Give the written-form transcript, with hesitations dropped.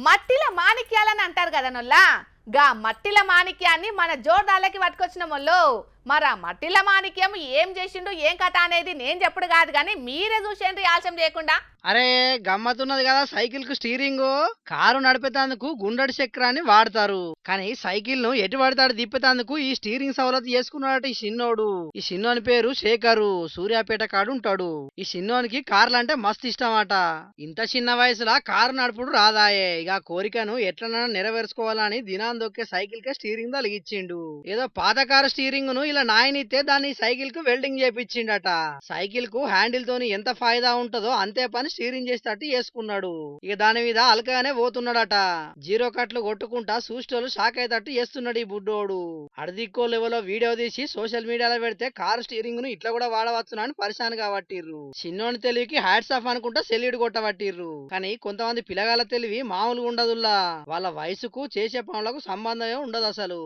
మట్టిల మాణిక్యాలని అంటారు కదా నొల్లా. గా మట్టిల మాణిక్యాన్ని మన జోర్దార్లకి పట్టుకొచ్చిన మొల్లో. మరి ఆ మట్టిల మాణిక్యం ఏం చేసిండు ఏం కథ అనేది నేను చెప్పుడు కాదు కానీ మీరే చూసేందుకు ఆలస్యం చేయకుండా. అరే గమ్మతున్నది కదా, సైకిల్ కు స్టీరింగ్ కారు నడిపేటందుకు గుండడి చక్రాన్ని వాడతారు. కానీ సైకిల్ ను ఎటు పడతాడు తిప్పేటందుకు ఈ స్టీరింగ్ సవలతు చేసుకున్నాడట ఈ చిన్నోడు. ఈ చిన్నోని పేరు శేఖరు, సూర్యాపేట కాడు ఉంటాడు. ఈ చిన్నోనికి కార్లు అంటే మస్తు ఇష్టమట. ఇంత చిన్న వయసులో కారు నడుపుడు రాదాయే. ఇక కోరికను ఎట్లనైనా నెరవేర్చుకోవాలని దినాన్ దొక్కే సైకిల్ కే స్టీరింగ్ తొలగిచ్చిండు. ఏదో పాత కారు స్టీరింగ్ ను ఇలా నాయనిస్తే దాన్ని సైకిల్ కు వెల్డింగ్ చేపించిండట. సైకిల్ కు హ్యాండిల్ తోని ఎంత ఫాయిదా ఉంటదో అంతే పని స్టీరింగ్ చేసేటట్టు చేసుకున్నాడు. ఇక దాని మీద అలకగానే పోతున్నాడట. జీరో కట్లు కొట్టుకుంటా చూసేటోళ్ళు షాక్ అయ్యేటట్టు చేస్తున్నాడు ఈ బుడ్డోడు. అడదిక్కో లెవెల్లో వీడియో తీసి సోషల్ మీడియాలో పెడితే కారు స్టీరింగ్ ను ఇట్లా కూడా వాడవచ్చునని అని పరిశాన్ కాబట్టిర్రు. చిన్నోని తెలివికి హ్యాట్స్ ఆఫ్ అనుకుంటా సెల్యూడ్ కొట్టబట్టిర్రు. కానీ కొంతమంది పిల్లగాల తెలివి మామూలుగా ఉండదుల్లా. వాళ్ళ వయసుకు చేసే పనులకు సంబంధమే ఉండదు అసలు.